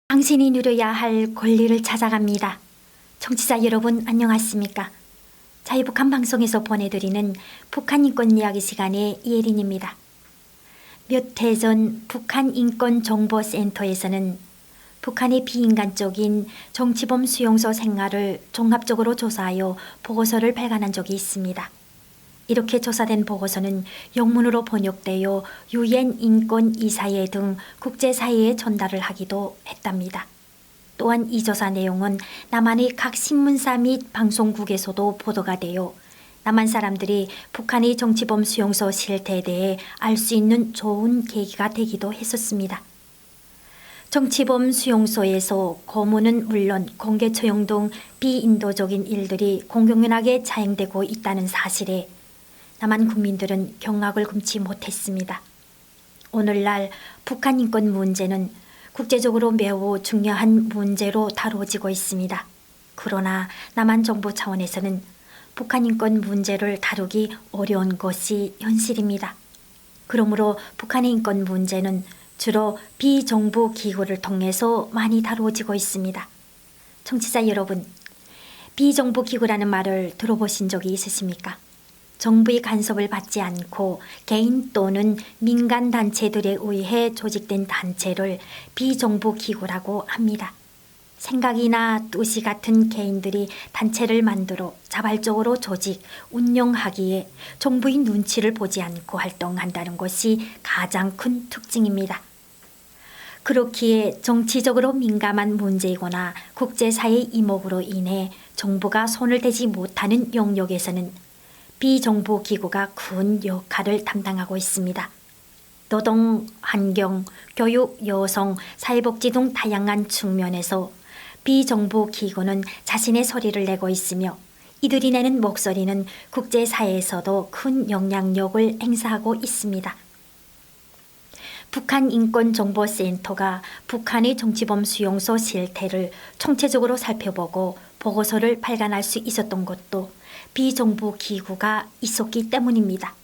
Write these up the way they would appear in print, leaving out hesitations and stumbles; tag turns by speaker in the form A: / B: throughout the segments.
A: 당신이 누려야 할 권리를 찾아갑니다. 청취자 여러분 안녕하십니까? 자유북한 방송에서 보내드리는 북한 인권 이야기 시간의 이혜린입니다. 몇 해 전 북한인권정보센터에서는 북한의 비인간적인 정치범 수용소 생활을 종합적으로 조사하여 보고서를 발간한 적이 있습니다. 이렇게 조사된 보고서는 영문으로 번역되어 유엔 인권이사회 등 국제사회에 전달을 하기도 했답니다. 또한 이 조사 내용은 남한의 각 신문사 및 방송국에서도 보도가 되어 남한 사람들이 북한의 정치범 수용소 실태에 대해 알 수 있는 좋은 계기가 되기도 했었습니다. 정치범 수용소에서 고문은 물론 공개 처형 등 비인도적인 일들이 공공연하게 자행되고 있다는 사실에 남한 국민들은 경악을 금치 못했습니다. 오늘날 북한 인권 문제는 국제적으로 매우 중요한 문제로 다뤄지고 있습니다. 그러나 남한 정부 차원에서는 북한 인권 문제를 다루기 어려운 것이 현실입니다. 그러므로 북한의 인권 문제는 주로 비정부 기구를 통해서 많이 다루어지고 있습니다. 청취자 여러분, 비정부 기구라는 말을 들어보신 적이 있으십니까? 정부의 간섭을 받지 않고 개인 또는 민간 단체들에 의해 조직된 단체를 비정부 기구라고 합니다. 생각이나 뜻이 같은 개인들이 단체를 만들어 자발적으로 조직, 운영하기에 정부의 눈치를 보지 않고 활동한다는 것이 가장 큰 특징입니다. 그렇기에 정치적으로 민감한 문제이거나 국제사회의 이목으로 인해 정부가 손을 대지 못하는 영역에서는 비정부 기구가 큰 역할을 담당하고 있습니다. 노동, 환경, 교육, 여성, 사회복지 등 다양한 측면에서 비정부 기구는 자신의 소리를 내고 있으며 이들이 내는 목소리는 국제사회에서도 큰 영향력을 행사하고 있습니다. 북한인권정보센터가 북한의 정치범 수용소 실태를 총체적으로 살펴보고 보고서를 발간할 수 있었던 것도 비정부 기구가 있었기 때문입니다.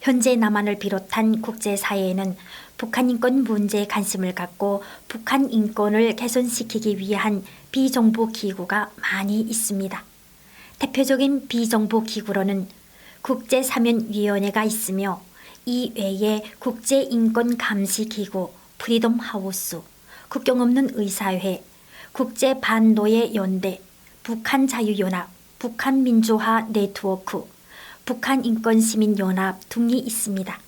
A: 현재 남한을 비롯한 국제사회에는 북한 인권 문제에 관심을 갖고 북한 인권을 개선시키기 위한 비정부 기구가 많이 있습니다. 대표적인 비정부 기구로는 국제사면위원회가 있으며 이 외에 국제인권감시기구, 프리덤하우스, 국경없는 의사회, 국제반노예연대, 북한자유연합, 북한민주화 네트워크, 북한인권시민연합 등이 있습니다.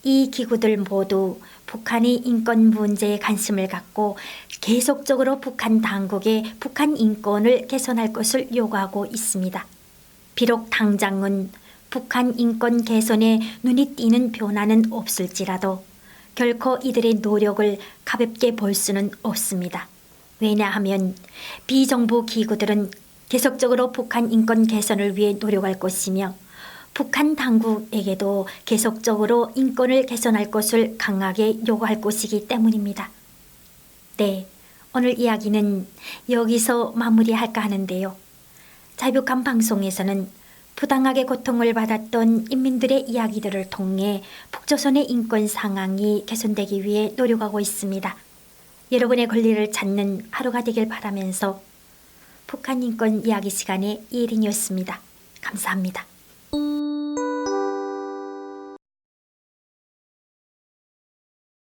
A: 이 기구들 모두 북한의 인권 문제에 관심을 갖고 계속적으로 북한 당국에 북한 인권을 개선할 것을 요구하고 있습니다. 비록 당장은 북한 인권 개선에 눈이 띄는 변화는 없을지라도 결코 이들의 노력을 가볍게 볼 수는 없습니다. 왜냐하면 비정부 기구들은 계속적으로 북한 인권 개선을 위해 노력할 것이며 북한 당국에게도 계속적으로 인권을 개선할 것을 강하게 요구할 것이기 때문입니다. 네, 오늘 이야기는 여기서 마무리할까 하는데요. 자유북한 방송에서는 부당하게 고통을 받았던 인민들의 이야기들을 통해 북조선의 인권 상황이 개선되기 위해 노력하고 있습니다. 여러분의 권리를 찾는 하루가 되길 바라면서 북한 인권 이야기 시간의 이혜린이었습니다. 감사합니다.